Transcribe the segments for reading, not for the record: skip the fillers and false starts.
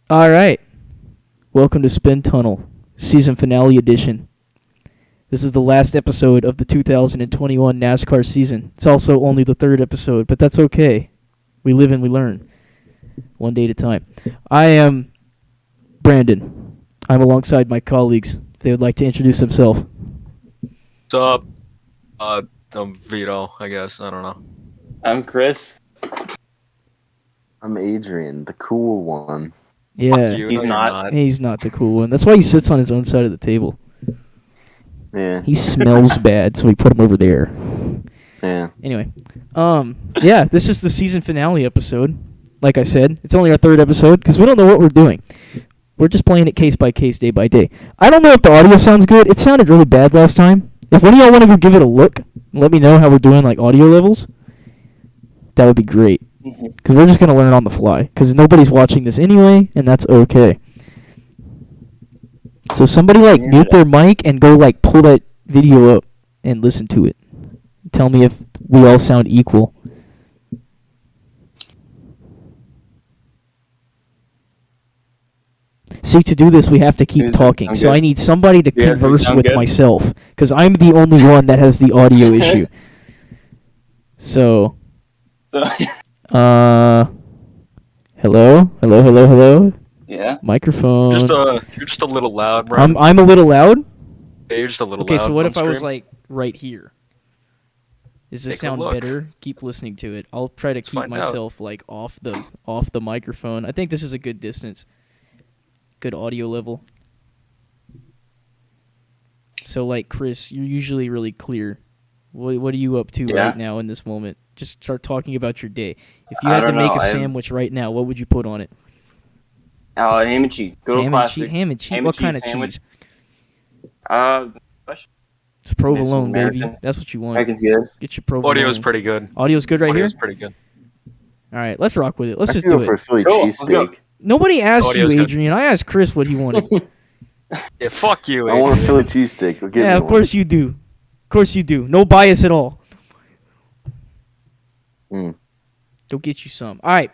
All right. Welcome to Spin Tunnel, season finale edition. This is the last episode of the 2021 NASCAR season. It's also only the third episode, but that's okay. We live and we learn, one day at a time. I am Brandon. I'm alongside my colleagues. If they would like to introduce themselves. What's up? I'm Vito, I guess. I don't know. I'm Chris. I'm Adrian, the cool one. Yeah, Fuck you. He's No, you're not. he's not the cool one. That's why he sits on his own side of the table. Yeah. He smells bad, so we put him over there. Yeah. Anyway, yeah, this is the season finale episode. Like I said, it's only our third episode because we don't know what we're doing. We're just playing it case by case, day by day. I don't know if the audio sounds good. It sounded really bad last time. If one of y'all want to go give it a look, let me know how we're doing, like audio levels. That would be great. Because we're just going to learn on the fly. Because nobody's watching this anyway, and that's okay. So somebody, mute their mic and go, pull that video up and listen to it. Tell me if we all sound equal. See, to do this, we have to keep talking. So I need somebody to converse with myself. Because I'm the only one that has the audio issue. So... Hello. Yeah. Microphone. You're just a little loud, bro. I'm a little loud. Yeah, you're just a little loud. Okay, so what if I was stream. right here? Does this Take a sound look. better? Keep listening to it. I'll try to keep find out. myself off the microphone. I think this is a good distance. Good audio level. So Chris, you're usually really clear. What are you up to right now in this moment? Just start talking about your day. If you had to make a sandwich right now, what would you put on it? Ham and cheese. Good old classic. Ham and cheese. What kind of cheese? It's provolone, baby. That's what you want. American's good. Get your provolone. Audio's pretty good. Audio's good right Audio's here? pretty good. All right, let's rock with it. Let's I just could do go for it. a Philly Cool, let's go. cheesesteak. Nobody asked you, Audio's good. Adrian. I asked Chris what he wanted. Yeah, fuck you, I want a Adrian. Philly cheesesteak. Go get Yeah, me of one. course you do. Of course you do. No bias at all. Mm. Go get you some. All right.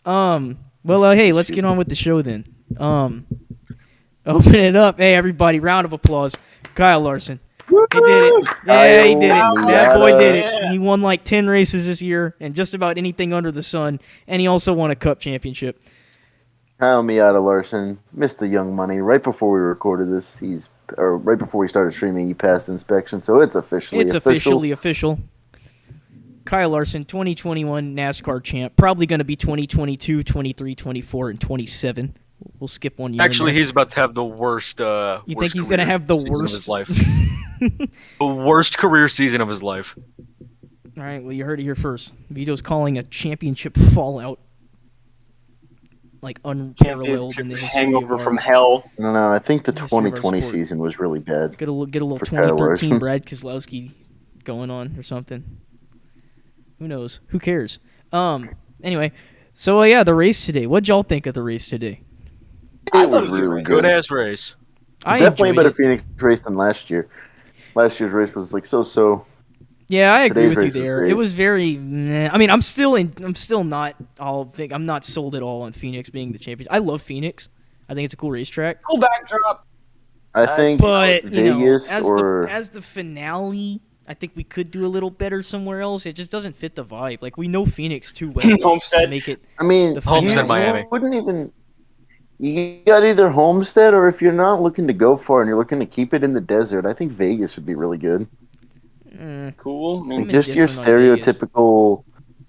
Hey, let's get on with the show then. Open it up. Hey, everybody, round of applause. Kyle Larson. He did it. Yeah, he did it. That boy did it. He won 10 races this year and just about anything under the sun, and he also won a cup championship. Kyle Miata Larson missed the young money right before we recorded this. Right before we started streaming. He passed inspection, so it's officially official. Kyle Larson, 2021 NASCAR champ. Probably going to be 2022, 23, 24, and 27. We'll skip 1 year. Actually, he's about to have the worst. You think he's going to have the worst? Of his life. The worst career season of his life. All right, well, you heard it here first. Vito's calling a championship fallout unparalleled in the history Hangover of from hell. No, I think the History of our 2020 sport. season was really bad. Get a little For Kyle 2013 Larson. Brad Keselowski going on or something. Who knows? Who cares? Anyway, so yeah, the race today. What'd y'all think of the race today? I thought it was was really Good good. ass race. I Definitely a enjoyed better it. Phoenix race than last year. Last year's race was so. Yeah, I agree Today's with you race was there. great. It was very. I mean, I'm still not all. I'm not sold at all on Phoenix being the champion. I love Phoenix. I think it's a cool racetrack. Cool backdrop. I think But Vegas as the finale, I think we could do a little better somewhere else. It just doesn't fit the vibe. We know Phoenix too well to Homestead. make it. I mean, the Homestead, finale. Miami. Wouldn't even. You got either Homestead or if you're not looking to go far and you're looking to keep it in the desert, I think Vegas would be really good. Cool. I mean, I'm Just your indifferent on Vegas. stereotypical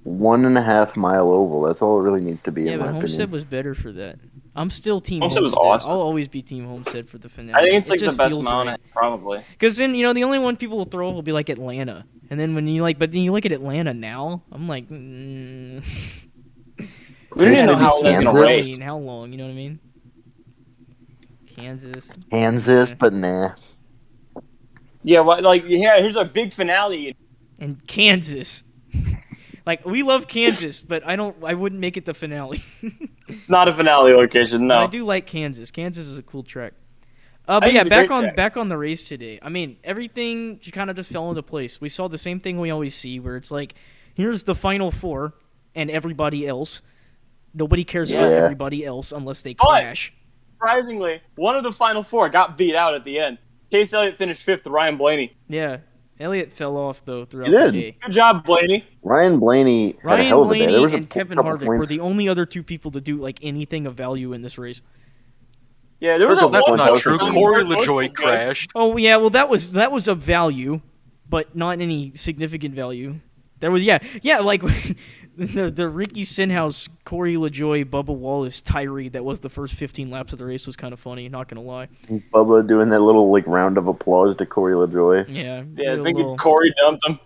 1.5 mile oval. That's all it really needs to be. Yeah, in but my Homestead opinion. was better for that. I'm still team Homestead Homestead. was awesome. I'll always be team Homestead for the finale. I think it's It the just best feels mount, right. probably. Because then the only one people will throw will be Atlanta, and then when you but then you look at Atlanta now, I'm like, We don't It's even know gonna how be it's gonna Kansas. race. How long? You know what I mean? Kansas. Kansas, but nah. Yeah, here's our big finale. And Kansas. We love Kansas, but I wouldn't make it the finale. Not a finale location, But I no. do like Kansas. Kansas is a cool track. I But think yeah, it's a back great on track. back on the race today. I mean, everything kind of just fell into place. We saw the same thing we always see, where it's here's the final four and everybody else. Nobody cares Yeah. about everybody else unless they But- crash. Surprisingly, one of the final four got beat out at the end. Chase Elliott finished 5th, Ryan Blaney. Yeah. Elliott fell off, though, throughout He the did. day. Good job, Blaney. Ryan Blaney had a hell Ryan of a day. There Blaney was a and Kevin couple Harvick were points. the only other two people to do like anything of value in this race. Yeah, there was a That's one not was true. good. Corey LaJoy crashed. Oh yeah, well that was of value, but not any significant value. There was like the Ricky Stenhouse, Corey LaJoy, Bubba Wallace tirade that was the first 15 laps of the race was kind of funny. Not gonna lie. Bubba doing that little like round of applause to Corey LaJoy. Yeah, Yeah, did I a think little- Corey dumped him.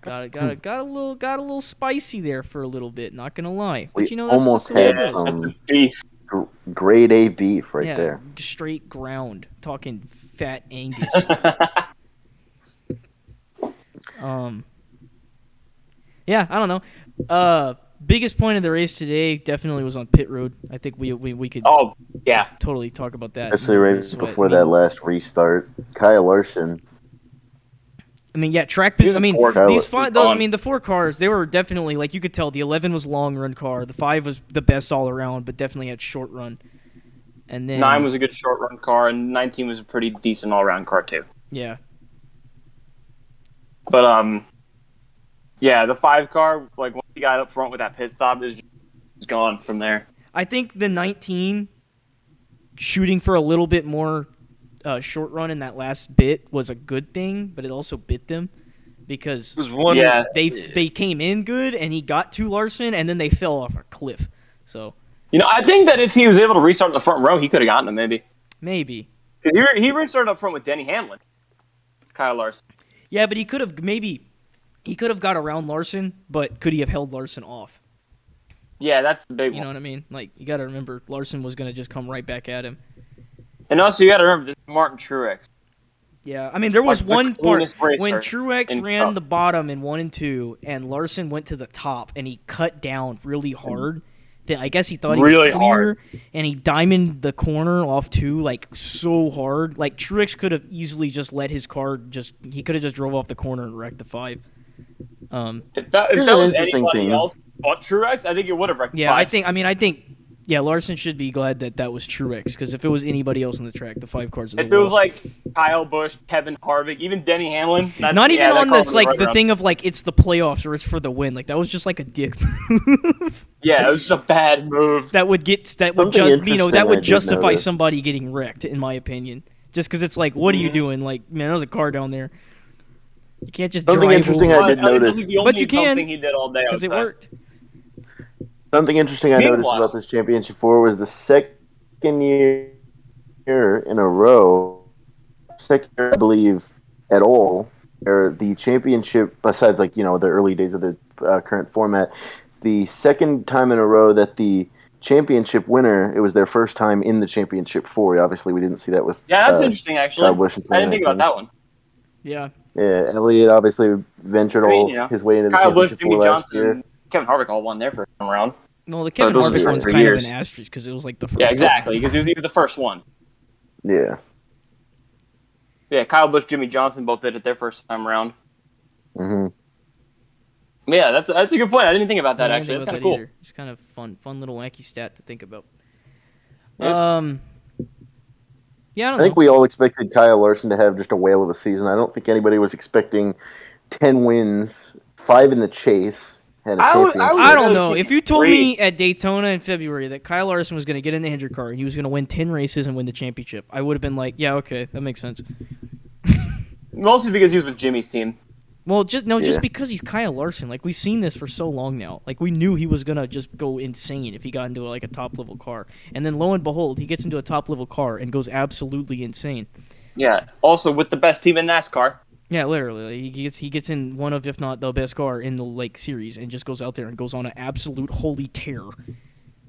got a little spicy there for a little bit. Not gonna lie, but We you know that's almost just the way had it is. some- That's a beef. Grade A beef right Yeah, there. straight ground. Talking fat Angus. Yeah, I don't know. Biggest point of the race today definitely was on pit road. I think we could Oh, yeah. totally talk about that. Especially in a right sweat. before I mean, that last restart. Kyle Larson. I mean, yeah, track He's position. I a mean, four car. these five. Those, I Fun. mean, the four cars. They were definitely like you could tell. The 11 was long run car. The 5 was the best all around, but definitely had short run. And then 9 was a good short run car, and 19 was a pretty decent all around car too. yeah. But yeah, the 5 car, like once he got up front with that pit stop, is just gone from there. I think the 19 shooting for a little bit more short run in that last bit was a good thing, but it also bit them because It was one. Yeah. they came in good and he got to Larson and then they fell off a cliff. So You know, I think that if he was able to restart the front row, he could have gotten him maybe. maybe. 'Cause he restarted up front with Denny Hamlin, Kyle Larson. Yeah, but he could have got around Larson, but could he have held Larson off? Yeah, that's the big You know one. what I mean? Like you got to remember Larson was going to just come right back at him. And also, you got to remember, this is Martin Truex. Yeah, I mean there was Like the one part cleanest racer when Truex in ran Cup. the bottom in 1 and 2 and Larson went to the top and he cut down really hard. That I guess he thought he Really was clear hard. and he diamonded the corner off too, like so hard. Like Truex could have easily just let his car he could have just drove off the corner and wrecked the 5. If that Here's was an interesting anybody thing. else but Truex, I think it would have wrecked Yeah, 5. I think yeah, Larson should be glad that was Truex because if it was anybody else on the track, the 5 cars. If it was like Kyle Busch, Kevin Harvick, even Denny Hamlin, not even that on car this was like right the around. thing of like it's the playoffs or it's for the win. Like that was just like a dick move. Yeah, it was just a bad move. that would Something just interesting that I would did justify notice. somebody getting wrecked in my opinion. Just because it's like, what are you doing? Like, man, there's a car down there. You can't just Something drive interesting over I did That was notice. the only But you dumb can, thing he did all day. because it outside. worked. Something interesting I noticed Meanwhile- about this championship 4 was the second year in a row, second year, I believe, at all, or the championship, besides like, the early days of the current format, it's the second time in a row that the championship winner, it was their first time in the championship 4. Obviously, we didn't see that with Yeah, that's interesting, actually. Kyle Busch in I didn't think about that one. Yeah. Yeah, Elliott obviously ventured I his way into the Kyle Busch, championship Jimmy 4 last Johnson, year. and Kevin Harvick all won their first time around. Well, the Kevin those are the Harvick first one's 3 kind years. of an asterisk because it was like the first. Yeah, exactly, because he was the first one. Yeah. Yeah, Kyle Busch, Jimmy Johnson both did it their first time around. hmm Yeah, that's a good point. I didn't think about that, I didn't actually. think That's kind of about cool. that either. It's kind of fun little wacky stat to think about. Yep. Yeah, I don't I think know. we all expected Kyle Larson to have just a whale of a season. I don't think anybody was expecting 10 wins, 5 in the chase, and a I would- championship. I don't really know. think If you told great. me at Daytona in February that Kyle Larson was going to get in the Hendrick car and he was going to win 10 races and win the championship, I would have been like, yeah, okay, that makes sense. Mostly because he was with Jimmy's team. Well, just Yeah. because he's Kyle Larson. Like we've seen this for so long now. Like we knew he was gonna just go insane if he got into a top level car, and then lo and behold, he gets into a top level car and goes absolutely insane. Yeah. Also with the best team in NASCAR. Yeah, literally, he gets in one of, if not the best car in the series, and just goes out there and goes on an absolute holy tear,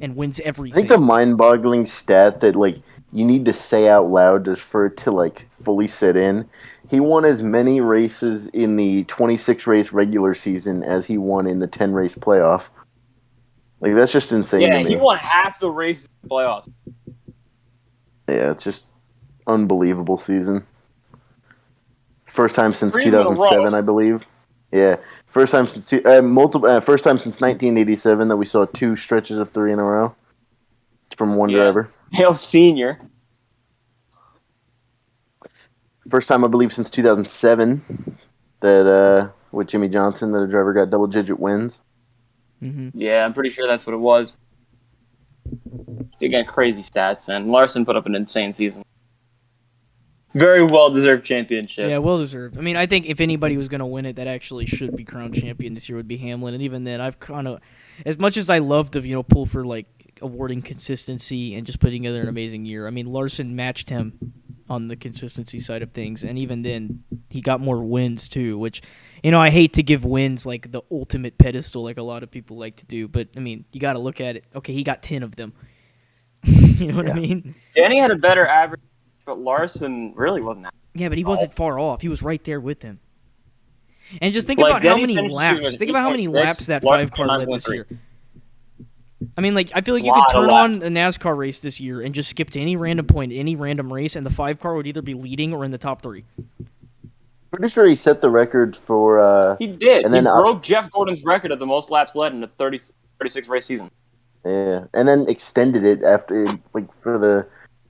and wins I everything. think the mind-boggling stat that you need to say out loud just for it to fully sit in. He won as many races in the 26-race regular season as he won in the 10-race playoff. That's just insane Yeah, to me. he won half the races in the playoffs. Yeah, it's just unbelievable season. First time since 3 in a row. 2007, I believe. Yeah, First time since first time since 1987 that we saw 2 stretches of 3 in a row from one driver. Hale Senior. First time I believe since 2007 that with Jimmy Johnson that a driver got double-digit wins. Mm-hmm. Yeah, I'm pretty sure that's what it was. Again, crazy stats, man. Larson put up an insane season. Very well-deserved championship. Yeah, well-deserved. I mean, I think if anybody was going to win it that actually should be crowned champion this year would be Hamlin. And even then, I've kind of, as much as I love to, pull for, like, awarding consistency and just putting together an amazing year, I mean, Larson matched him on the consistency side of things. And even then, he got more wins, too, which, I hate to give wins, like, the ultimate pedestal like a lot of people like to do. But, I mean, you got to look at it. Okay, he got 10 of them. You know what I mean? Danny had a better average, but Larson really wasn't that. Yeah, but he wasn't far off. He was right there with him. And just think about how many laps. Think about how many laps that 5-car led this year. I mean, like, I feel like you could turn on a NASCAR race this year and just skip to any random point, any random race, and the 5-car would either be leading or in the top 3. Pretty sure he set the record for. He did. And he then, broke Jeff Gordon's record of the most laps led in a 36 race season. Yeah, and then extended it after, like, for the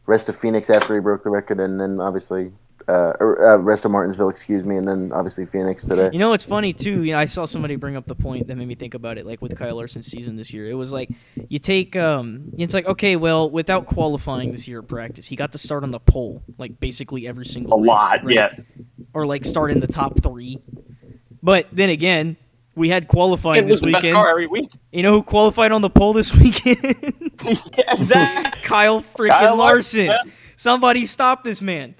rest of Phoenix after he broke the record, and then obviously, rest of Martinsville, and then obviously Phoenix today. It's funny too. I saw somebody bring up the point that made me think about it. Like with Kyle Larson's season this year, it was like you take, it's like okay, well, without qualifying this year at practice, he got to start on the pole like basically every single race, lot, right? yeah, or like start in the top 3. But then again, we had qualifying this weekend. Best car every week. You know who qualified on the pole this weekend? Yeah, exactly. Kyle freaking Larson. Yeah. Somebody stop this man.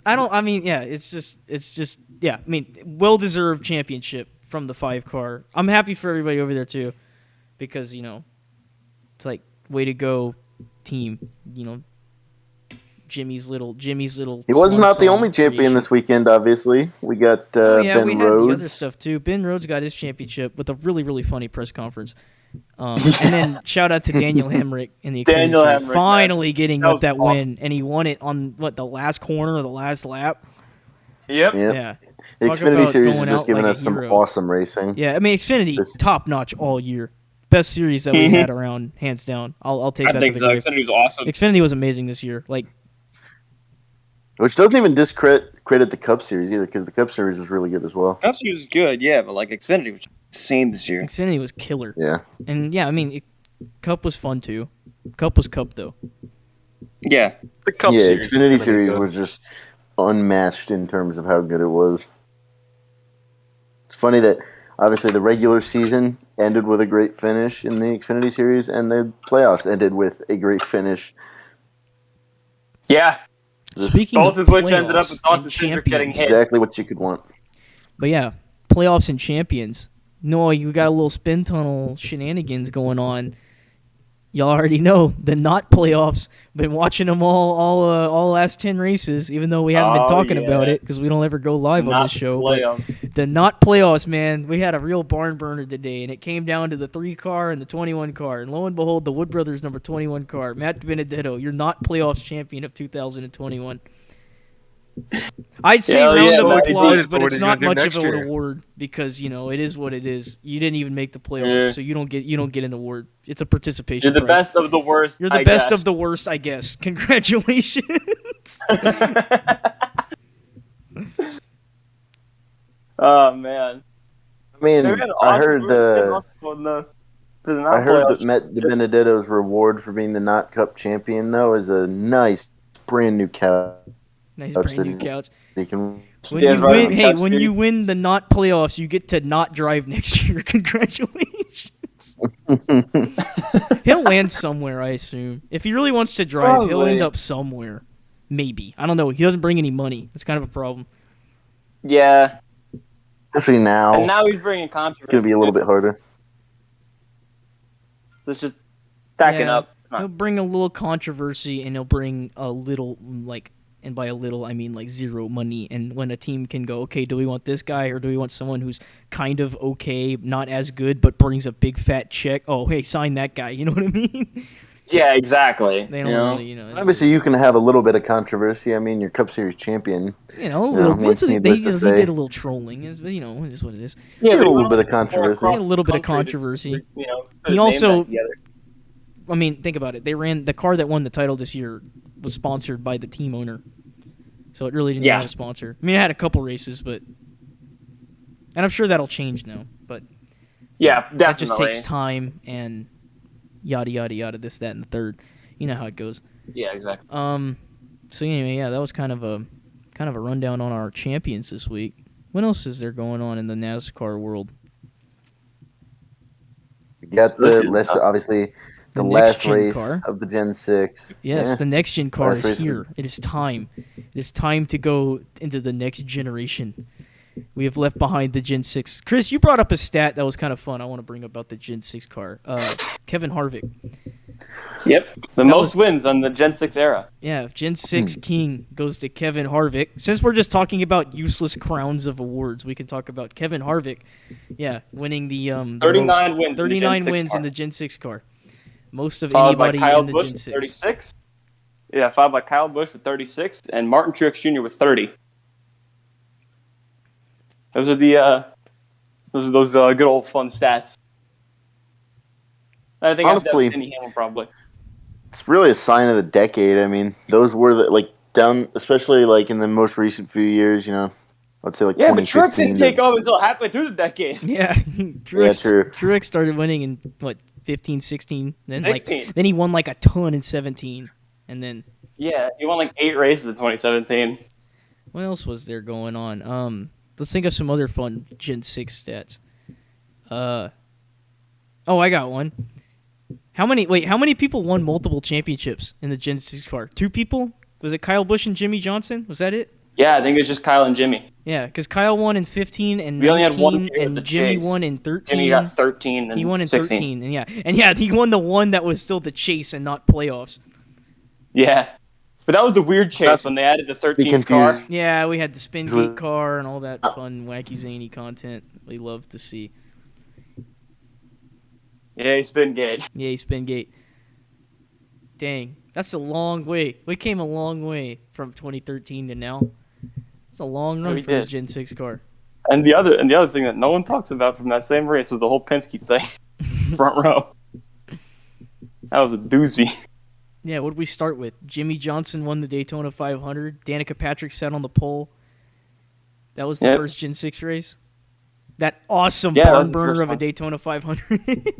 It's just, well-deserved championship from the 5-car. I'm happy for everybody over there, too, because, it's like, way to go, team, Jimmy's little. He was not the only champion this weekend. Obviously, we got Ben we Rhodes. had the other stuff too. Ben Rhodes got his championship with a really, really funny press conference. And then shout out to Daniel Hemrick in the Xfinity Series, finally getting that win, and he won it on the last corner of the last lap. Yep. Yeah. The Xfinity Series is just giving us some awesome racing. Yeah, I mean Xfinity top notch all year. Best series that we had around, hands down. I'll take that. I think so. Xfinity was awesome. Xfinity was amazing this year. Which doesn't even discredit the Cup Series either, because the Cup Series was really good as well. Cup Series was good, yeah, but Xfinity was insane this year. Xfinity was killer. Yeah. And yeah, I mean, Cup was fun too. Cup was Cup though. Yeah. The Cup Series. Xfinity Series was just unmatched in terms of how good it was. It's funny that obviously the regular season ended with a great finish in the Xfinity Series, and the playoffs ended with a great finish. Yeah. Speaking both of which ended up with Austin Cindric getting hit. Exactly what you could want. But yeah, playoffs and champions. No, you got a little spin tunnel shenanigans going on. Y'all already know the not playoffs. Been watching them all last 10 races, even though we haven't been talking about it because we don't ever go live on this show. But the not playoffs, man, we had a real barn burner today, and it came down to the 3-car and the 21-car. And lo and behold, the Wood Brothers number 21 car, Matt Benedetto, your not playoffs champion of 2021. I'd say round of applause, but it's not much of an award because it is what it is. You didn't even make the playoffs, so you don't get an award. It's a participation. You're the prize. best of the worst. You're the best of the worst, I guess. Congratulations. Oh man. I mean, I heard that Matt Benedetto's reward for being the Not Cup champion though is a nice brand new couch. Nice brand new couch. When you win the not playoffs, you get to not drive next year. Congratulations. He'll land somewhere, I assume. If he really wants to drive, he'll end up somewhere. Maybe. I don't know. He doesn't bring any money. That's kind of a problem. Yeah. Especially now. And now he's bringing controversy. It's going to be a little bit harder. It's just stacking up. He'll bring a little controversy, and he'll bring a little, and by a little, I mean zero money. And when a team can go, okay, do we want this guy or do we want someone who's kind of okay, not as good, but brings a big fat check? Oh, hey, sign that guy. You know what I mean? Yeah, exactly. They You don't know? really, you know. Obviously, you can have a little bit of controversy. I mean, your Cup Series champion. You know, a little. What's They, needless to he say? did a little trolling. You know, it is what it is. Yeah, A but he little went bit of more controversy. He had across a little the bit of country to, controversy. you know, put He his name also, back together. I mean, think about it. They ran the car that won the title this year was sponsored by the team owner, so it really didn't even Yeah. have a sponsor. I mean, it had a couple races, but, and I'm sure that'll change now. But Yeah, definitely. that just takes time and yada yada yada. This, that, and the third. You know how it goes. Yeah, exactly. So anyway, yeah, that was kind of a rundown on our champions this week. What else is there going on in the NASCAR world? You got This the is last, tough. obviously, the The last next-gen race car. of the Gen 6. Yes, Yeah. the next gen car Last is race here. It is time. It is time to go into the next generation. We have left behind the Gen 6. Chris, you brought up a stat that was kind of fun. I want to bring about the Gen 6 car. Kevin Harvick. Yep. The That most was- wins on the Gen 6 era. Yeah, Gen 6 King goes to Kevin Harvick. Since we're just talking about useless crowns of awards, we can talk about Kevin Harvick. Yeah, winning the 39 wins in the 39 Gen 6 wins car. in the Gen 6 car. Most of Followed by anybody Kyle in the Busch Gen with 6. 36. Yeah, followed by Kyle Busch with 36 and Martin Truex Jr. with 30. Those are the those good old fun stats. I think Honestly, after Denny Hamlin probably. it's really a sign of the decade. I mean, those were down, especially like in the most recent few years. I'd say like Yeah, but Truex 2015. didn't take off until halfway through the decade. Yeah, Yeah, true. Truex started winning in what 15, 16. Then 16. then he won like a ton in 17, and then Yeah, he won like 8 races in 2017. what else was there going on? Let's think of some other fun Gen 6 stats. Oh, I got one. How many people won multiple championships in the Gen 6 car? 2 people? Was it Kyle Busch and Jimmy Johnson? Was that it? Yeah, I think it was just Kyle and Jimmy. Yeah, because Kyle won in 15 and We only had 19, one year with and the Jimmy chase. won in 13. Jimmy got 13 and He won in 16. 13, and yeah, he won the one that was still the chase and not playoffs. Yeah. But that was the weird chase when they added the 13th car. confused. Yeah, we had the spin gate With- car and all that fun, wacky, zany content we love to see. Yeah, he spin gauge. Yay, spin gate. Dang, that's a long way. We came a long way from 2013 to now. It's a long run we for the did. Gen 6 car. And the other thing that no one talks about from that same race was the whole Penske thing. Front row. That was a doozy. Yeah, what did we start with? Jimmy Johnson won the Daytona 500. Danica Patrick sat on the pole. That was the Yep. first Gen 6 race. That awesome Yeah, that barn was the burner first of a one. Daytona 500.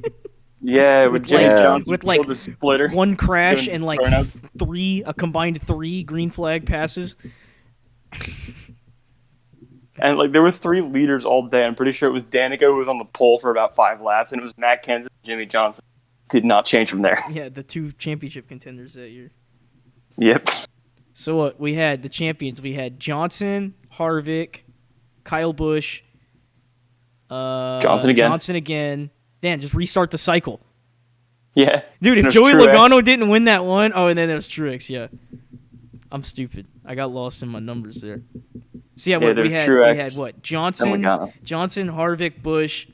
Yeah, with Jimmy like- Johnson with, like, killed the splitter. One crash Doing and like burnouts. a combined 3 green flag passes. And like there were 3 leaders all day. I'm pretty sure it was Danica who was on the pole for about 5 laps, and it was Matt Kenseth and Jimmy Johnson. Did not change from there. Yeah, the 2 championship contenders that year. Yep. So what? We had the champions. We had Johnson, Harvick, Kyle Busch, Johnson again. Johnson again. Dan, just restart the cycle. Yeah. Dude, if And Joey there's Truex. Logano didn't win that one, oh, and then there was Truex, yeah. I'm stupid. I got lost in my numbers there. So yeah, what, there's we had Truex. what? Then Johnson, Logano. Harvick, Busch,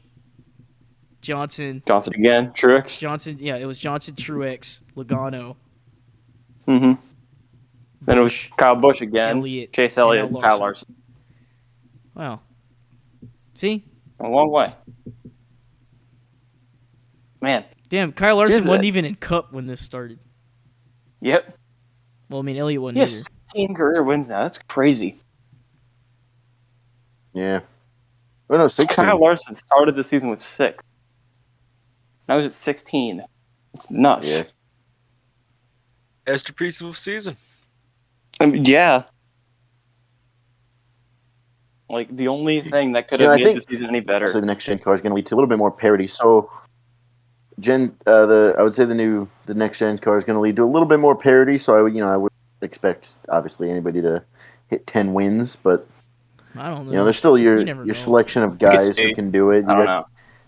Johnson, Johnson again. Truex. Johnson. Yeah, it was Johnson, Truex, Logano, Mm-hmm. Then it was Kyle Busch again. Elliott, Chase and Elliott, now and Kyle Larson. Larson. Wow. See, A long way. Man. damn, Kyle Larson Here's wasn't it. even in Cup when this started. Yep. Well, I mean, Elliott wasn't He either. has 16 career wins now. That's crazy. Yeah. Oh no, 16. Kyle Larson started the season with 6. Now he's at 16. It's nuts. Yeah. Masterpiece of the season. I mean, yeah. Like, the only thing that could Yeah, have I made think- the season any So better. the next gen car is going to lead to a little bit more parity. So, I would say the next gen car is going to lead to a little bit more parity. So I would expect obviously anybody to hit 10 wins, but I don't know. there's still You never your know. selection of could guys see. who can do it. I don't know.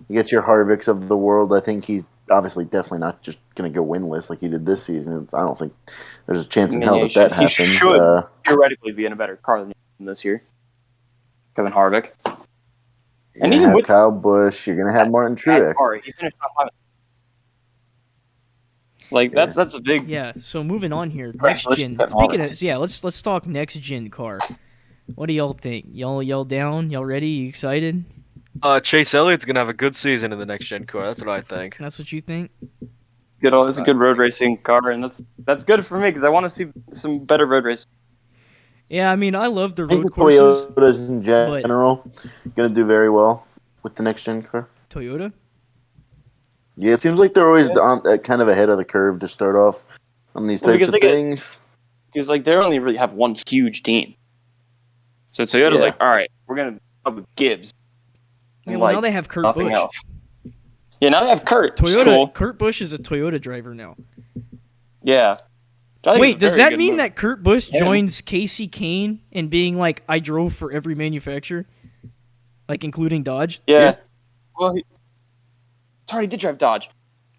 You get your Harvicks of the world. I think he's obviously definitely not just going to go winless like he did this season. I don't think there's a chance in hell that he happens. should theoretically be in a better car than him this year. Kevin Harvick. You're And going to even have with Kyle Busch. You're going to have Martin Truex. Car, he finished top 5. Like that's a big. Yeah. So moving on here, next Congratulations, gen. Kevin Speaking Harvick. of, yeah, let's talk next gen car. What do y'all think? Y'all down? Y'all ready? You excited? Chase Elliott's gonna have a good season in the next gen car. That's what I think. That's what you think? Good. It's a good road racing car, and that's good for me because I want to see some better road racing. Yeah, I mean, I love the I think road the courses. Toyotas in general going to do very well with the next gen car. Toyota? Yeah, it seems like they're always kind of ahead of the curve to start off on these types of things. Because like they only really have one huge team, so Toyota's Yeah. like, all right, we're gonna up with Gibbs. Yeah, And, well, like, now they have Kurt nothing Busch. else. Yeah, now they have Kurt. Toyota. Cool. Kurt Busch is a Toyota driver now. Yeah. Wait, does that mean move. that Kurt Busch Yeah. joins Casey Kane in being like, I drove for every manufacturer? Like, including Dodge? Yeah. Well, he did drive Dodge.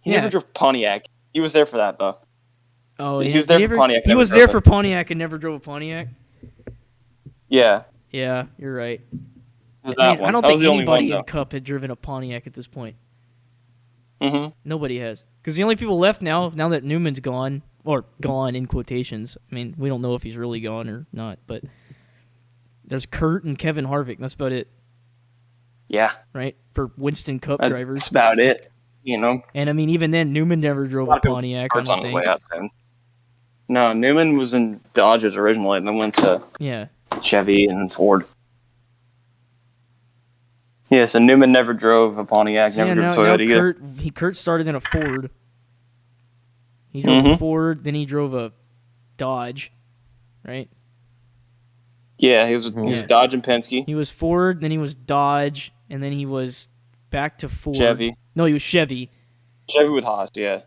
He Yeah. never drove Pontiac. He was there for that though. Oh, He was there for Pontiac, He never was drove there it. for Pontiac and never drove a Pontiac? Yeah. Yeah, you're right. It was Man, that one. I don't That was think the only anybody one, in Cup had driven a Pontiac at this point. Mm-hmm. Nobody has. Because the only people left now that Newman's gone, or gone in quotations, I mean, we don't know if he's really gone or not, but there's Kurt and Kevin Harvick. That's about it, Yeah. right? For Winston Cup That's drivers. about it. You know. And I mean, even then, Newman never drove a Pontiac, I Kurt's on don't his way think. out soon. No, Newman was in Dodges originally, and then went to Yeah. Chevy and Ford. Yeah, so Newman never drove a Pontiac, So, never yeah, drove a now Toyota either. Kurt started in a Ford. He drove a Ford, then he drove a Dodge, right? Yeah, he was Dodge and Penske. He was Ford, then he was Dodge, and then he was back to Ford. Chevy. No, he was Chevy. Chevy with Haas, yeah.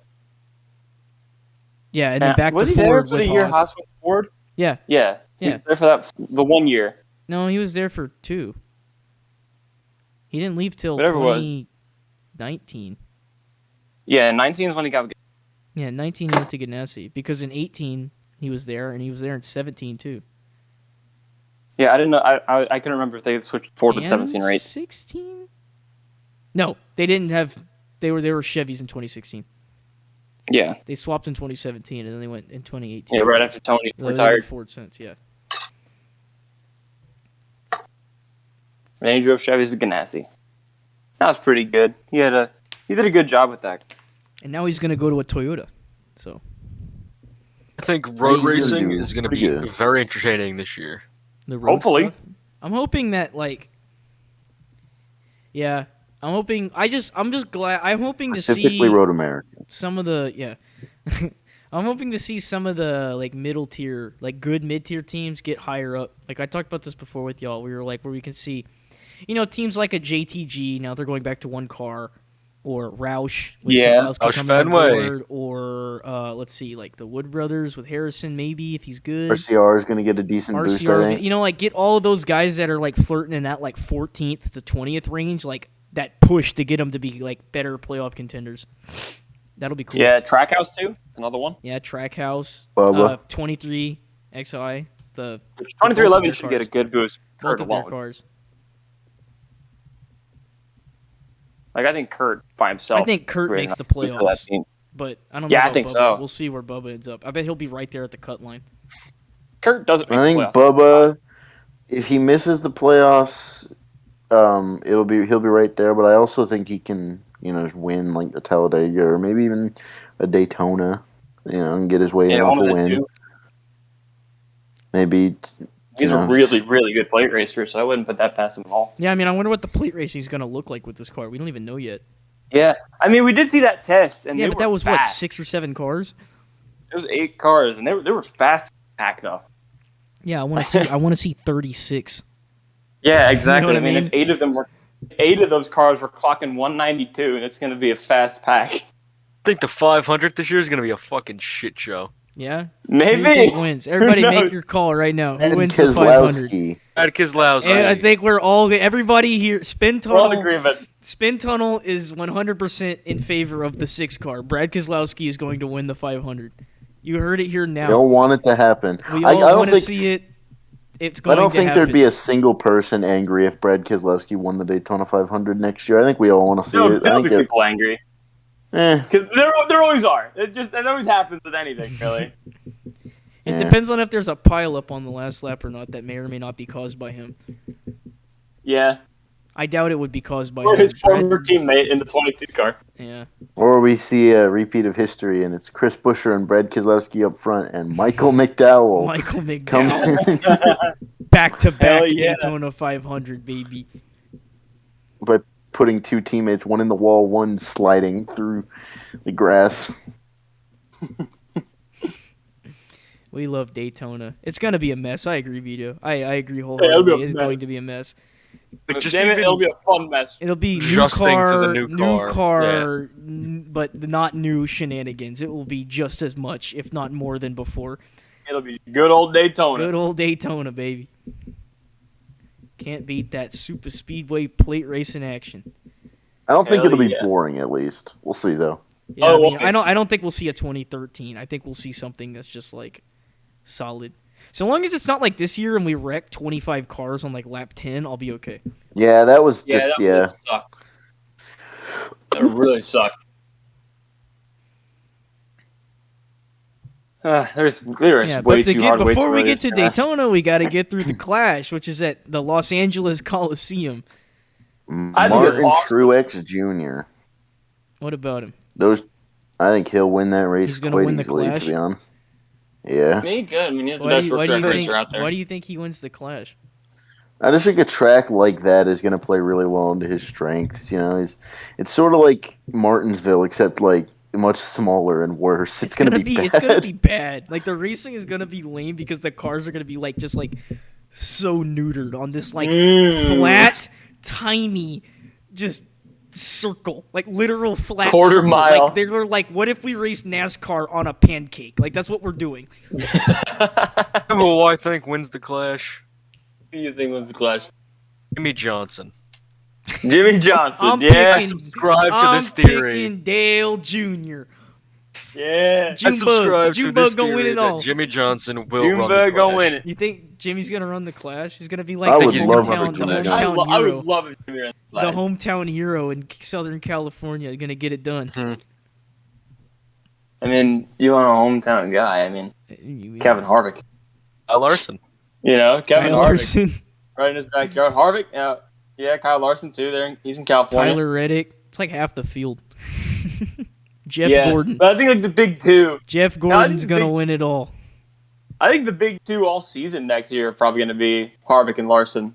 Yeah, and then back was to he there Ford for with the year Haas. Haas with Ford? Yeah. Yeah. He Yeah. was there for the 1 year. No, he was there for 2. He didn't leave till Whatever it was. 2019. Yeah, 19 is when he got. Yeah, 19 he went to Ganassi because in 18 he was there, and he was there in 17 too. Yeah, I didn't know. I couldn't remember if they had switched Ford in And 17 or 18. 16? No, they didn't have. They were Chevys in 2016. Yeah. They swapped in 2017, and then they went in 2018. Yeah, right after Tony They've been retired. Ford since, yeah. And he drove Chevy's at Ganassi. That was pretty good. He did a good job with that. And now he's going to go to a Toyota. So I think road Pretty racing good. is going to Pretty be good. very entertaining this year. the road Hopefully. stuff. I'm hoping that yeah, I'm just glad. I'm hoping to see Specifically Road America. some of the I'm hoping to see some of the middle tier, good mid tier teams get higher up. Like I talked about this before with y'all. We were where we can see, teams like a JTG. Now they're going back to one car, or Roush. With Keselowski Roush coming on Fenway. board, or let's see, the Wood Brothers with Harrison, maybe if he's good. RCR is going to get a decent boost, I think. Get all of those guys that are flirting in that 14th to 20th range, that push to get them to be better playoff contenders. That'll be cool. Yeah, Trackhouse too. That's another one. Yeah, Trackhouse, Bubba. 23 XI, the 2311 should get a good boost. both Kurt of their alone. cars. I think Kurt by himself. I think Kurt really makes the enough for that playoffs, team. but I don't know. Yeah, I about think Bubba. so. We'll see where Bubba ends up. I bet he'll be right there at the cut line. Kurt doesn't make I think the playoffs. Bubba, if he misses the playoffs, he'll be right there. But I also think he can, just win the Talladega or maybe even a Daytona, and get his way in off a one of the win. two. Maybe He's a really, really good plate racer, so I wouldn't put that past him at all. Yeah, I mean, I wonder what the plate racing is going to look like with this car. We don't even know yet. Yeah, I mean, we did see that test, and Yeah, they but were that was fast. 6 or 7 cars. It was 8 cars, and they were fast packed though. Yeah, I want to see. I want to see 36. Yeah, exactly. You know what I mean? If 8 of those cars were clocking 192, and it's going to be a fast pack. I think the 500 this year is going to be a fucking shit show. Yeah, Maybe. Who do you think wins? Everybody Who make knows? your call right now. Who and wins the 500? Keselowski. Brad Keselowski. And I think everybody here. We're all in agreement. Spin Tunnel is 100% in favor of the 6 car. Brad Keselowski is going to win the 500. You heard it here They now. don't want it to happen. We I all don't want to think. see it. It's I going don't to think happen. there'd be a single person angry if Brad Keselowski won the Daytona 500 next year. I think we all want to see it. I There'll think be people angry. Because there always are. It always happens with anything, really. It Yeah. depends on if there's a pileup on the last lap or not that may or may not be caused by him. Yeah. I doubt it would be caused by Or him. his former teammate in the 22 car. Yeah. Or we see a repeat of history, and it's Chris Buescher and Brad Keselowski up front, and Michael McDowell Michael McDowell. comes Back-to-back Hell yeah. Daytona 500, baby. by putting two teammates, one in the wall, one sliding through the grass. We love Daytona. It's going to be a mess. I agree, Vito. I agree it'll wholeheartedly. be a It's mess. going to be a mess. But just Damn it, even it'll be a fun mess. It'll be Adjusting to the new car. but not new shenanigans. It will be just as much, if not more than before. It'll be good old Daytona. Good old Daytona, baby. Can't beat that super speedway plate racing action. I don't think Hell it'll be yeah. boring, at least. We'll see, though. Yeah, Oh, I mean, okay. I don't think we'll see a 2013. I think we'll see something that's just like solid. So long as it's not like this year and we wreck 25 cars on like lap 10, I'll be okay. Yeah, that was Yeah, just, that sucked. That really sucked. There's Yeah, way but too hard ways before we get race, to gosh. Daytona, we got to get through the Clash, which is at the Los Angeles Coliseum. I think it's Martin awesome. Truex Jr. What about him? I think he'll win that race He's gonna quite win the easily, Clash? to be honest. Yeah. He good. I mean, he's the Why do best you, why rookie do you racer think? out there. Why do you think he wins the Clash? I just think a track like that is going to play really well into his strengths. You know, it's sort of like Martinsville, except like much smaller and worse. It's going to be bad. It's gonna be bad. Like the racing is gonna be lame because the cars are gonna be like just like so neutered on this like flat, tiny, just circle, like literal flat Quarter circle. mile. Like they were like, what if we race NASCAR on a pancake? Like that's what we're doing. Who I think wins the Clash? Who do you think wins the Clash? Jimmy Johnson. Jimmy Johnson. I'm Yeah. picking. Subscribe to I'm this theory. picking Dale Jr. Yeah. I Junebug subscribe to this gonna win theory it that all. Jimmy Johnson will run the Junebug Clash. gonna win it. You think Jimmy's gonna run the Clash? He's gonna be I like the would love hometown, for the Jimmy to hometown I hero. would love it to be The hometown hero in Southern California gonna get it done. I mean, you want a hometown guy. I mean, Kevin Harvick. Kyle Larson. You know, Kevin Kyle Harvick. Larson, Right in his backyard. Harvick, yeah, Kyle Larson too. He's from California. Tyler Reddick. It's like half the field. Jeff yeah. Gordon. But I think like the big two. Jeff Gordon's gonna win it all. I think the big two all season next year are probably going to be Harvick and Larson.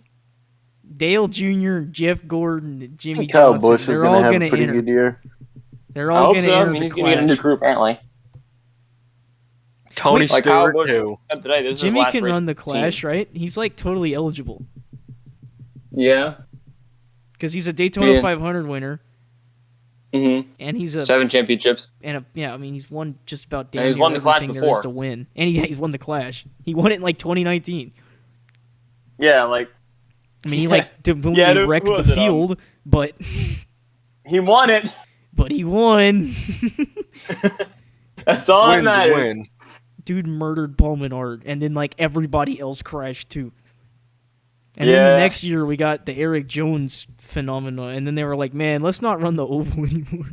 Dale Jr., Jeff Gordon, Jimmy Kyle Johnson. Busch is They're going all to have gonna a pretty enter. good year. They're I all hope gonna so. I enter mean, the he's going to get a new Clash. crew apparently. Tony Like Kyle Stewart Busch too. said today, this is his Jimmy last can race run the with team. Clash, right? He's like totally eligible Yeah. because he's a Daytona Yeah. 500 winner, Mm-hmm. and he's a 7 championships. yeah. I mean, he's won just about damn And he's near won the Clash everything there is before. to win, and he's won the Clash. He won it in like 2019. Yeah, like I mean, he Yeah. like completely Yeah, who wrecked the was it, field, but he won it. he won. That's all that Wins matters. win. Dude murdered Paul Menard, and then like everybody else crashed too. And then Yeah. the next year we got the Eric Jones phenomenon, and then they were like, "Man, let's not run the oval anymore."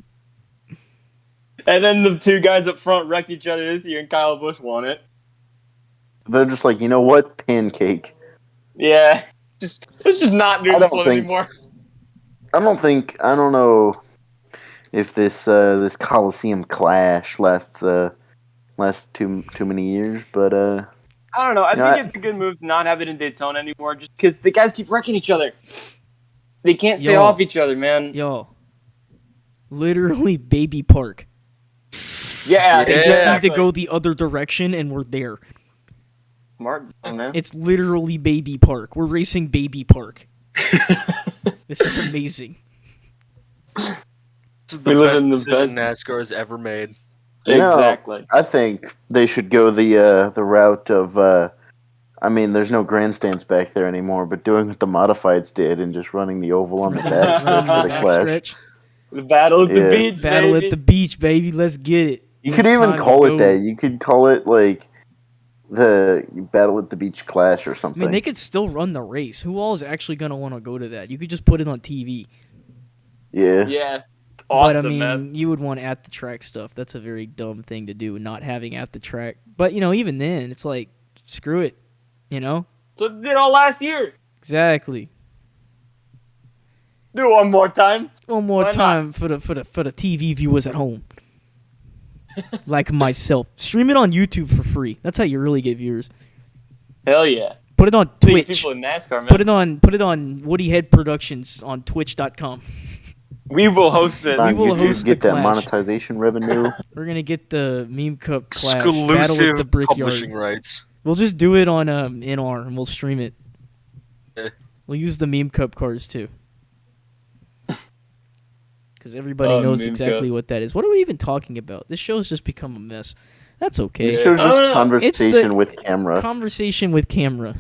And then the two guys up front wrecked each other this year, and Kyle Busch won it. They're just like, you know what? Pancake. Yeah, let's just not do I this don't one think- anymore. I don't know if this Coliseum clash lasts too many years, but I don't know. I Yeah, think it's a good move to not have it in Daytona anymore, just because the guys keep wrecking each other. They can't stay Yo. off each other, man. Yo, literally baby park. Yeah, They Yeah. just need exactly. to go the other direction, and we're there. Smart, man. It's literally baby park. We're racing baby park. This is amazing. This is We the live best in the decision best- NASCAR has ever made. You know, Exactly. I think they should go the route of. I mean, there's no grandstands back there anymore, but doing what the modifieds did and just running the oval on the back Running for the the clash. backstretch. The battle at the Yeah. beach, Battle baby. at the beach, baby. Let's get it. You It's could even time to call go. it that. You could call it like the Battle at the Beach Clash or I something. mean, they could still run the race. Who all is actually going to want to go to that? You could just put it on TV. Yeah. Yeah. Awesome, but I mean, man. you would want at the track stuff. That's a very dumb thing to do, not having at the track. But you know, even then, it's like, screw it. You know? So it did all last year. Exactly. Do it one more time. One more Why time for the TV viewers at home. Like myself. Stream it on YouTube for free. That's how you really get viewers. Hell yeah. Put it on Speaking of Twitch. people in NASCAR, man. Put it on Woodyhead Productions on twitch.com. We will host it. We On will YouTube, host get the that clash. monetization revenue. We're gonna get the Meme Cup clash battle with Exclusive the Brickyard. publishing rights. We'll just do it on NR and we'll stream it. Eh. We'll use the Meme Cup cards too. Because everybody Oh, knows Meme exactly Cup. what that is. What are we even talking about? This show's just become a mess. That's okay. It's just I don't know. conversation with camera. Conversation with camera.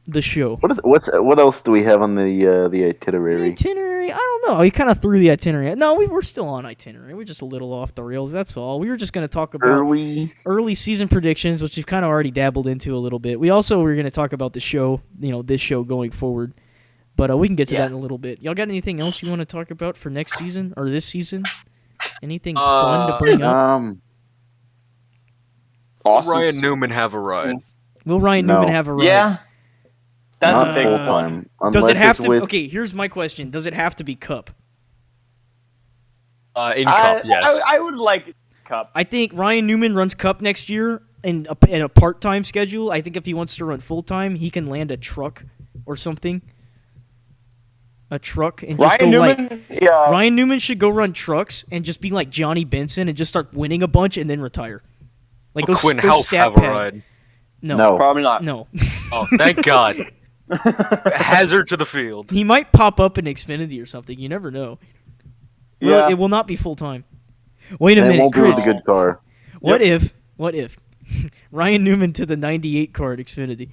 The show. What else do we have on the The itinerary? itinerary? I don't know. We kind of threw the itinerary. No, we're still on itinerary. We're just a little off the rails. That's all. We were just going to talk about early season predictions, which we've kind of already dabbled into a little bit. We also were going to talk about the show, this show going forward. But we can get to that in a little bit. Y'all got anything else you want to talk about for next season or this season? Anything fun to bring up? Awesome. Ryan Newman have a ride. Will Ryan No. Newman have a ride? Yeah. That's Not a big full one. time. Does it have to? With, Okay, here's my question. Does it have to be Cup? In Cup, yes. I would like Cup. I think Ryan Newman runs Cup next year in a part-time schedule. I think if he wants to run full-time, he can land a truck or something. A truck and just Ryan go Newman, yeah. Ryan Newman should go run trucks and just be like Johnny Benson and just start winning a bunch and then retire. Like Will Quinn go Houff stat have a pad. ride? No, Probably not. no. Oh, thank God. Hazard to the field. He might pop up in Xfinity or something. You never know. Yeah. It will not be full-time. Wait a and it minute, won't be with Chris. a good car. What if Ryan Newman to the 98 car at Xfinity?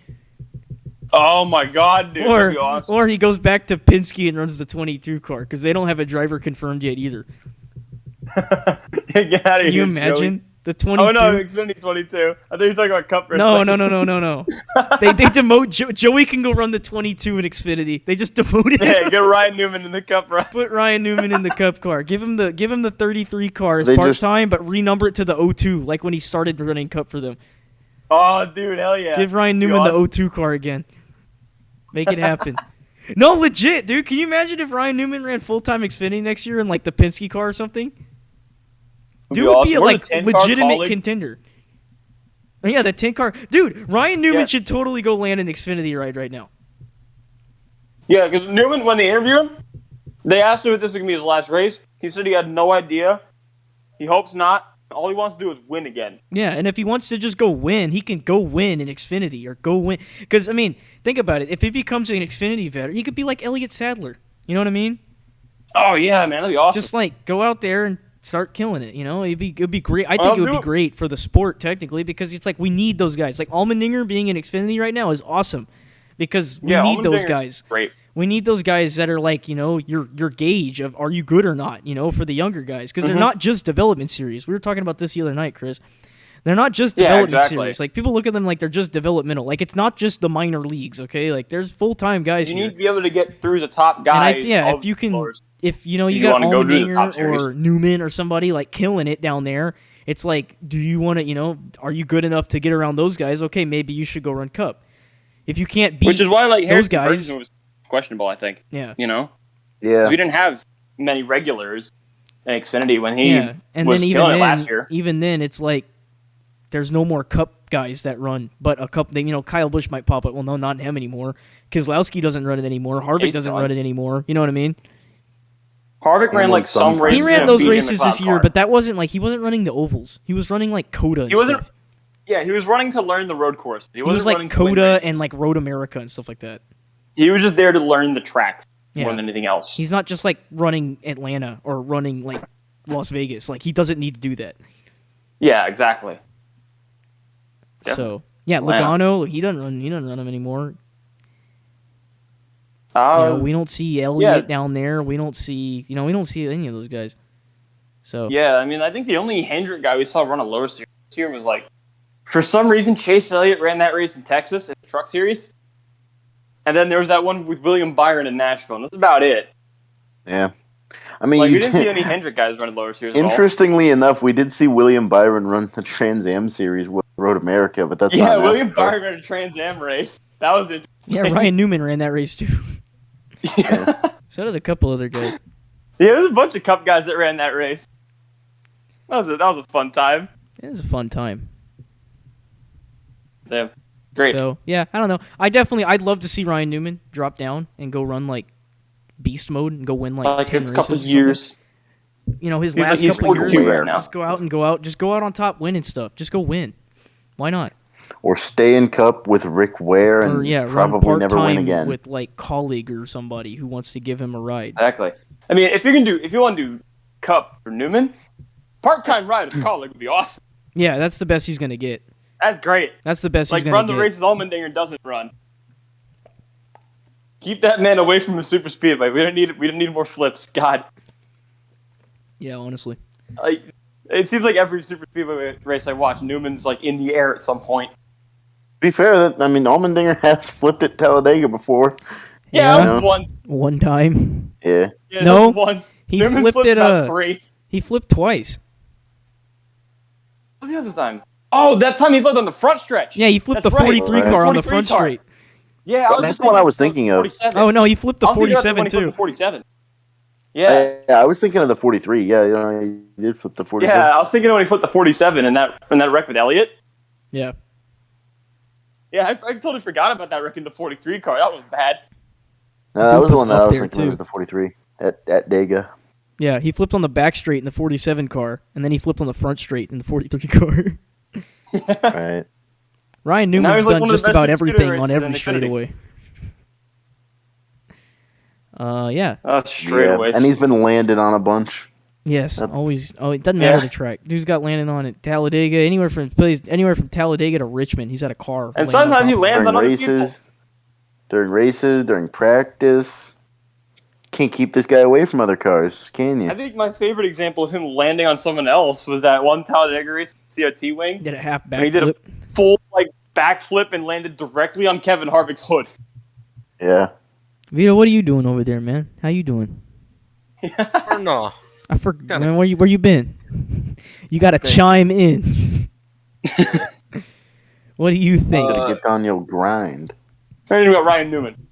Oh my God, dude. That'd be awesome. Or he goes back to Penske and runs the 22 car because they don't have a driver confirmed yet either. Get out of Can here, you imagine the 22? Joey. Oh no, Xfinity 22. I thought you were talking about Cup. for a No. second. They demote Joey can go run the 22 in Xfinity. They just demoted him. Yeah, get Ryan Newman in the Cup ride. Put Ryan Newman in the Cup car. Give him the 33 car as They part just- time, but renumber it to the 02, like when he started running Cup for them. Oh, dude, hell yeah. Give Ryan Be Newman awesome. the 02 car again. Make it happen. No, legit, dude. Can you imagine if Ryan Newman ran full-time Xfinity next year in like the Penske car or something? Dude would be a awesome. Or the like 10 car legitimate Kaulig. contender. Yeah, the 10 car. Dude, Ryan Newman Yeah. should totally go land an Xfinity ride right now. Yeah, because Newman, when they interviewed him, they asked him if this was going to be his last race. He said he had no idea. He hopes not. All he wants to do is win again. Yeah, and if he wants to just go win, he can go win in Xfinity or go win. Because, I mean, think about it. If he becomes an Xfinity veteran, he could be like Elliott Sadler. You know what I mean? Oh, yeah, man. That'd be awesome. Just like go out there and start killing it. It'd be great. I think it would be great for the sport technically because it's like we need those guys. Like Allmendinger being in Xfinity right now is awesome because we need those Allmendinger's guys. Great. We need those guys that are like your gauge of are you good or not. For the younger guys because they're not just development series. We were talking about this the other night, Chris. They're not just development series. Like people look at them like they're just developmental. Like it's not just the minor leagues. Okay, like there's full time guys. You here. need to be able to get through the top guys. if you can, if you got wanna go to the top Allmendinger or series. Newman or somebody like killing it down there, it's like, do you want to, are you good enough to get around those guys? Okay, maybe you should go run Cup. If you can't beat, Which is why like those Harrison guys, Burton was questionable. I think. yeah, Yeah. Yeah. We didn't have many regulars in Xfinity when he and was then killing it last year. even then, it's like there's no more Cup guys that run, but a Cup. Kyle Busch might pop up. Well, no, not him anymore. Keselowski doesn't run it anymore. Harvick He's doesn't done. run it anymore. You know what I mean? Harvick ran like some races. He ran and those beat him in races the this cloud year, car. but that wasn't like he wasn't running the ovals. He was running like Coda. And He wasn't- stuff. Yeah, he was running to learn the road course. He was like Coda and like Road America and stuff like that. He was just there to learn the tracks more Yeah. than anything else. He's not just like running Atlanta or running like Las Vegas. Like he doesn't need to do that. Yeah, exactly. Yeah. So yeah, Atlanta. Logano, he doesn't run them anymore. We don't see Elliott down there. We don't see we don't see any of those guys. So Yeah, I mean, I think the only Hendrick guy we saw run a lower series here was like, for some reason, Chase Elliott ran that race in Texas in the Truck Series, and then there was that one with William Byron in Nashville, and that's about it. Yeah. I mean, Like, we didn't see any Hendrick guys running lower series at all. interestingly enough, we did see William Byron run the Trans Am series with Road America, but that's Yeah, not William NASCAR. Byron ran a Trans Am race. That was interesting. Yeah, Ryan Newman ran that race too. Yeah. So did a couple other guys. Yeah, there's a bunch of Cup guys that ran that race. That was a fun time. It was a fun time. So, great. So yeah, I don't know. I'd love to see Ryan Newman drop down and go run like beast mode and go win like 10 a races. couple or something. years. You know, his He's last like- he's couple years, 42 right now. just go out and go out. Just go out on top winning stuff. Just go win. Why not? Or stay in Cup with Rick Ware and Or yeah, run probably never win part-time again. with like colleague or somebody who wants to give him a ride. Exactly. I mean, if you want to do Cup for Newman, part-time ride with a colleague would be awesome. Yeah, that's the best he's gonna get. That's great. That's the best Like, he's gonna run get. the races Allmendinger doesn't run. Keep that man away from the super speedway. We don't need more flips. God. Yeah, honestly. Like, it seems like every super speedway race I watch, Newman's like in the air at some point. To be fair, Allmendinger has flipped at Talladega before. Yeah, Yeah. that was once. One time Yeah. Yeah, No, that was once. he Newman flipped it, about 3. he flipped twice. What was the other time? Oh, that time he flipped on the front stretch. Yeah, he flipped That's the right. 43 Right. car on the 43 front car. straight. Yeah, That's what I was thinking of. 47. Oh no, he flipped the I was thinking about 47 when he flipped too. the 47. Yeah. I was thinking of the 43. Yeah, he did flip the 43. Yeah, I was thinking when he flipped the 47 in that wreck with Elliott. Yeah. Yeah, I totally forgot about that wreck in the 43 car. That was bad. No, that was the one that up I was there, thinking too. of, was the 43 at Dega. Yeah, he flipped on the back straight in the 47 car, and then he flipped on the front straight in the 43 car. Right. Ryan now Newman's he's like done one of just the best about super everything races on in every Xfinity. straightaway. Yeah. Straight away. And he's been landed on a bunch. Yes. Yep. Always. Oh, it doesn't matter Yeah. the track. Dude's got landed on at Talladega, anywhere from Talladega to Richmond. He's had a car. And landing on sometimes top he of him. lands on other people. During practice. Can't keep this guy away from other cars, can you? I think my favorite example of him landing on someone else was that one Talladega race with COT wing. Did a half And he did a backflip. full backflip and landed directly on Kevin Harvick's hood. Yeah. Vito, what are you doing over there, man? How you doing? Or no. I forgot. Man, where you been? You got to chime in. What do you think? Gotta get on your grind. What do you think about Ryan Newman?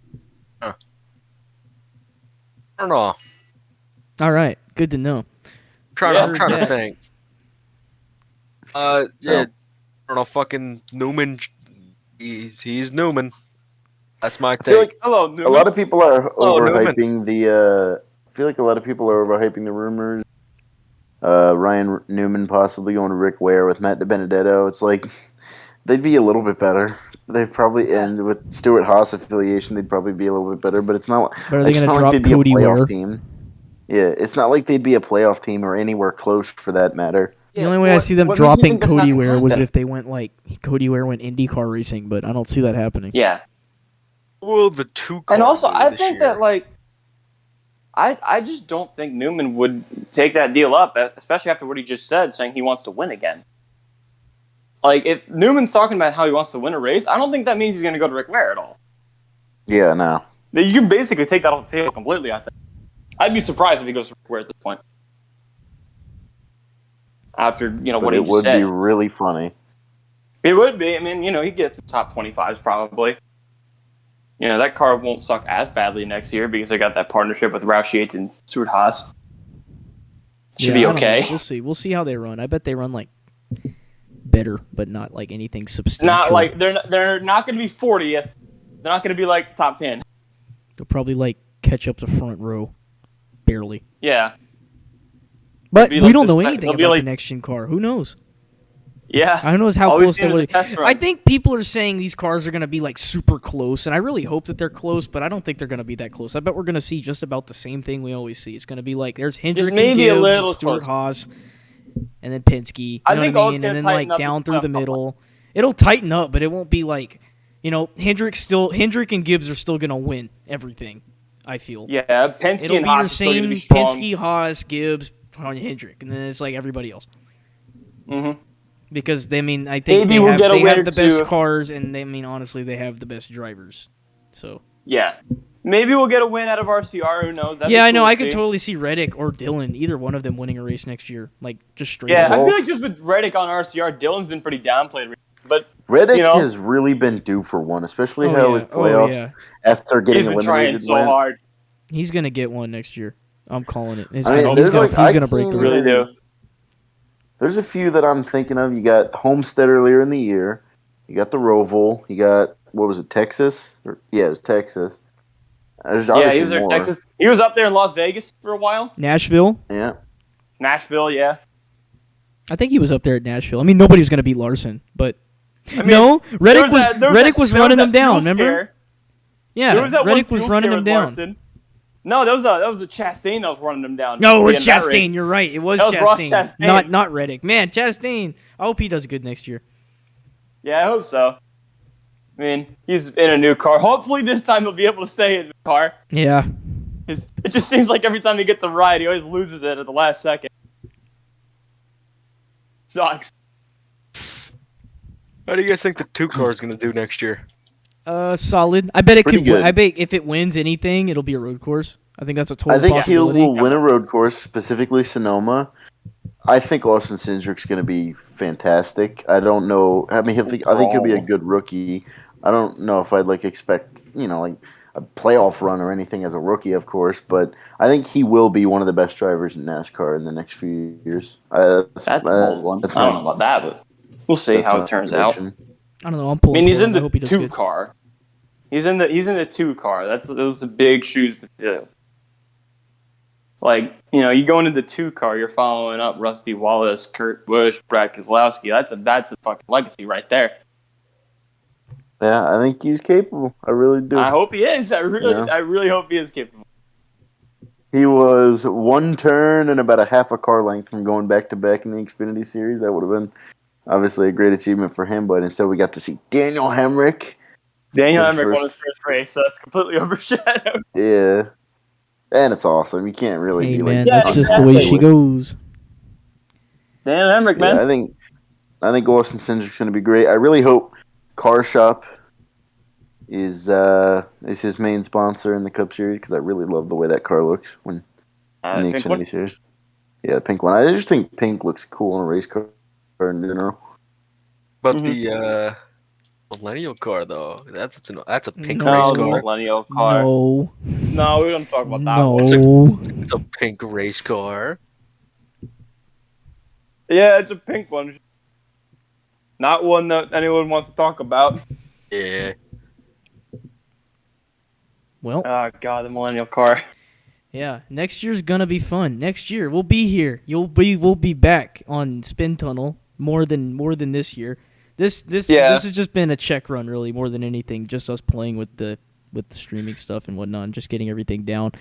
Or no. All right, good to know. Trying Yeah. to think. Yeah. I don't know, fucking Newman. He's Newman. That's my I feel thing. like Hello, Newman. a lot of people are Newman. overhyping the. I feel like a lot of people are overhyping the rumors. Ryan Newman possibly going to Rick Ware with Matt DiBenedetto. It's like they'd be a little bit better. They probably and with Stuart Haas affiliation, they'd probably be a little bit better. But it's not. But are they going to it's not drop they'd be a Cody playoff Ware? team. Yeah, it's not like they'd be a playoff team or anywhere close for that matter. The only way I see them what makes you dropping think that's not Cody gonna Ware was happen? if they went Cody Ware went IndyCar racing, but I don't see that happening. Yeah. Will the two And also, cars I this think year? that, I just don't think Newman would take that deal up, especially after what he just said, saying he wants to win again. If Newman's talking about how he wants to win a race, I don't think that means he's going to go to Rick Ware at all. Yeah, no. You can basically take that off the table completely, I think. I'd be surprised if he goes to Rick Ware at this point. After, But what he it just would said. be really funny. It would be. I mean, he gets some top 25s probably. That car won't suck as badly next year because they got that partnership with Roush Yates and Stuart Haas. Should be I don't know. okay. We'll see. We'll see how they run. I bet they run better, but not anything substantial. Not they're not going to be 40th. They're not going to be top 10. They'll probably catch up to front row, barely. Yeah, But be we like don't this- know anything they'll be about like- the next gen car. Who knows? yeah. Who knows how All we've close seen they in will the test run. I think people are saying these cars are going to be super close, and I really hope that they're close, but I don't think they're going to be that close. I bet we're going to see just about the same thing we always see. It's going to be there's Hendrick and maybe a Gibbs little and Stuart closer. Haas, and then Penske. You I know think what I all mean? it's gonna And then tighten up down is through the stuff. middle. It'll tighten up, but it won't be Hendrick and Gibbs are still going to win everything, I feel. Yeah, Penske It'll and be the Haas are still going to same be strong. Penske, Haas, Gibbs, Hendrick, and then it's everybody else. Mm-hmm. Because I think Maybe they we'll have get a win or the best two. cars, and honestly, they have the best drivers. So Yeah. Maybe we'll get a win out of RCR. Who knows? That'd be Yeah, I cool know. to I could see. totally see Reddick or Dylan, either one of them, winning a race next year. Like, just straight Yeah, up. I feel like just with Reddick on RCR, Dylan's been pretty downplayed. But Reddick you know, has really been due for one, especially Oh, how yeah. his playoffs Oh, yeah. after getting he's been trying eliminated so went. hard. He's going to get one next year. I'm calling it. He's I mean, going there's like, to break the can't record. Really do. There's a few that I'm thinking of. You got Homestead earlier in the year. You got the Roval. You got, what was it, Texas? Yeah, it was Texas. There's Yeah, he obviously was there in more. Texas. He was up there in Las Vegas for a while. Nashville? Yeah. Nashville, yeah. I think he was up there at Nashville. I mean, nobody was going to beat Larson, but... I mean, no, Reddick there Reddick was running that him down, fuel remember? scare. Yeah, There was that Reddick one was fuel running scare him with down. Larson. No, that was a Chastain that was running him down. No, it was in that race. Chastain. You're right. It was That was Ross Chastain. Chastain. Not Reddick. Man, Chastain. I hope he does good next year. Yeah, I hope so. I mean, he's in a new car. Hopefully this time he'll be able to stay in the car. Yeah. It just seems like every time he gets a ride, he always loses it at the last second. Sucks. How do you guys think the 2 car is going to do next year? Solid. I bet it Pretty could. good. I bet if it wins anything, it'll be a road course. I think that's a total I think he possibility. will win a road course, specifically Sonoma. I think Austin Cindric's going to be fantastic. I don't know. I mean, I think he'll be a good rookie. I don't know if I'd expect like a playoff run or anything as a rookie, of course, but I think he will be one of the best drivers in NASCAR in the next few years. That's a bold one. I don't know about that, but we'll see how it turns out. I don't know. I'm I pulling. mean, he's for in him. I the hope he does 2 good. car. He's in the 2 car. Those are big shoes to fill. Like, you go into the 2 car, you're following up Rusty Wallace, Kurt Busch, Brad Keselowski. That's a fucking legacy right there. Yeah, I think he's capable. I really do. I hope he is. I really hope he is capable. He was 1 turn and about a half a car length from going back to back in the Xfinity Series. That would have been obviously a great achievement for him, but instead we got to see Daniel Hemrick. Daniel Hemrick won his first race, so that's completely overshadowed. Yeah. And it's awesome. You can't really Hey be man, like, that's Yeah, just the way exactly. she goes. Daniel Hemrick, man. Yeah, I think Austin Cindric's going to be great. I really hope Car Shop is his main sponsor in the Cup Series because I really love the way that car looks in the Pink one? Xfinity Series. Yeah, the pink one. I just think pink looks cool in a race car in general. But the millennial car, though, that's a pink No. race The car. millennial car. No. We don't talk about that No. one. It's a pink race car. Yeah, it's a pink one. Not one that anyone wants to talk about. Yeah. Well, Oh, God, the millennial car. yeah. Next year's gonna be fun. Next year we'll be here. We'll be back on Spin Tunnel more than this year. This has just been a check run, really, more than anything. Just us playing with the streaming stuff and whatnot, and just getting everything down.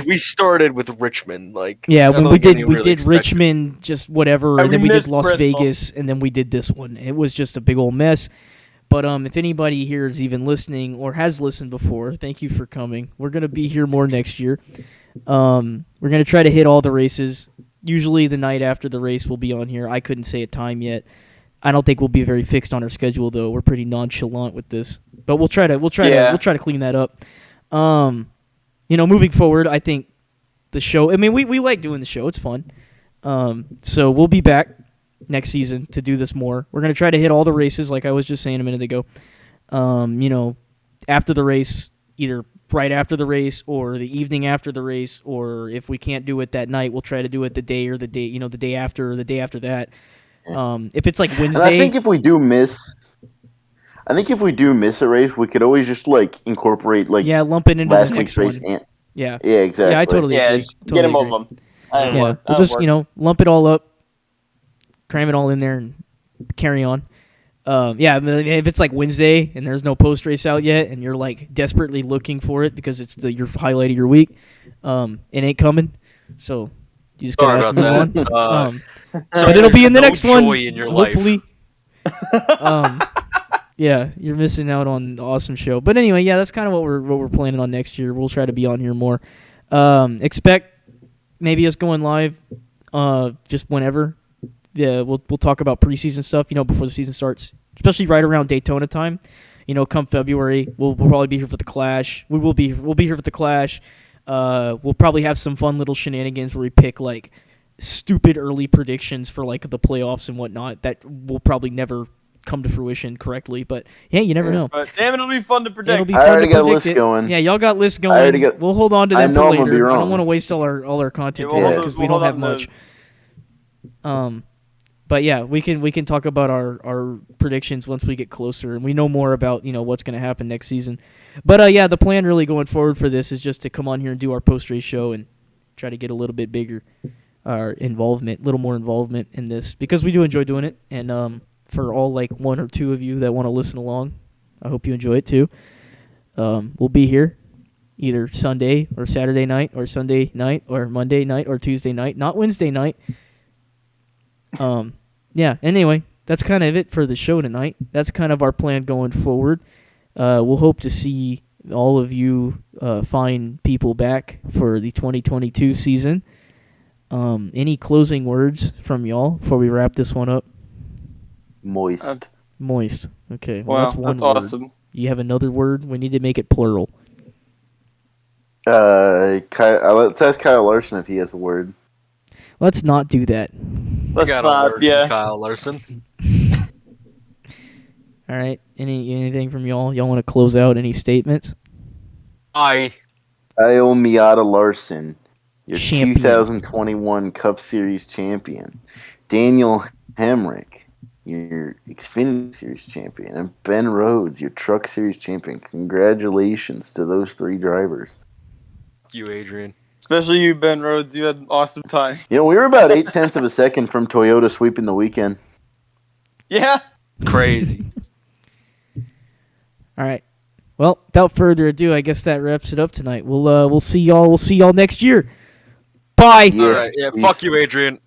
We started with Richmond, Yeah, I when don't we think anyone did really expected- Richmond, just whatever, and then we did missed Las Bristol. Vegas, and then we did this one. It was just a big old mess. But if anybody here is even listening or has listened before, thank you for coming. We're gonna be here more next year. We're gonna try to hit all the races. Usually the night after the race we'll be on here. I couldn't say a time yet. I don't think we'll be very fixed on our schedule though. We're pretty nonchalant with this, but we'll try to clean that up. Moving forward, I think the show. I mean, we like doing the show. It's fun. So we'll be back next season to do this more. We're gonna try to hit all the races, like I was just saying a minute ago. After the race, either right after the race or the evening after the race, or if we can't do it that night, we'll try to do it the day after or the day after that. If it's like Wednesday, And I think if we do miss a race, we could always just incorporate lump it into last the week's next race. one. Yeah, Yeah, exactly. yeah, I totally Yeah, agree. just Totally get them both agree. of them. That'll Yeah, work. we'll That'll just work. lump it all up, cram it all in there, and carry on. I mean, if it's like Wednesday and there's no post race out yet, and you're desperately looking for it because it's your highlight of your week, it ain't coming. So you just gotta Sorry have to about move that. on. But it'll be in the no next one, joy in your life. hopefully. Yeah, you're missing out on the awesome show. But anyway, yeah, that's kind of what we're planning on next year. We'll try to be on here more. Expect maybe us going live, just whenever. Yeah, we'll talk about preseason stuff, before the season starts, especially right around Daytona time. come February, we'll probably be here for the Clash. We'll be here for the Clash. We'll probably have some fun little shenanigans where we pick like stupid early predictions for like the playoffs and whatnot that will probably never come to fruition correctly. But yeah, you never know. But damn, it'll be fun to predict. It'll be I fun already to got a predict list it. going. Yeah, y'all got lists I already going. got- We'll hold on to I them know for I'm gonna be later. I don't wrong. want to waste all our content Yeah, today we'll because hold we don't on have to much. those. But yeah, we can talk about our predictions once we get closer and we know more about what's going to happen next season. But yeah, the plan really going forward for this is just to come on here and do our post race show and try to get a little bit bigger involvement, a little more involvement in this because we do enjoy doing it. And for all like one or two of you that want to listen along, I hope you enjoy it too. We'll be here either Sunday or Saturday night or Sunday night or Monday night or Tuesday night, not Wednesday night. Yeah, anyway, that's kind of it for the show tonight. That's kind of our plan going forward. We'll hope to see all of you fine people back for the 2022 season. Any closing words from y'all before we wrap this one up? Moist. Moist. Okay, Wow, that's one that's word. awesome. You have another word? We need to make it plural. Let's ask Kyle Larson if he has a word. Let's not do that. Let's got a not. word Yeah. from Kyle Larson. All right. Anything from y'all? Y'all want to close out any statements? I Kyle Miata Larson, your Champion. 2021 Cup Series champion. Daniel Hemrick, your Xfinity Series champion. And Ben Rhodes, your Truck Series champion. Congratulations to those three drivers. you, Adrian. Especially you, Ben Rhodes. You had an awesome time. We were about 0.8 of a second from Toyota sweeping the weekend. Yeah. Crazy. All right. Well, without further ado, I guess that wraps it up tonight. We'll see y'all. We'll see y'all next year. Bye. Yeah. All right. Yeah. Peace. Fuck you, Adrian.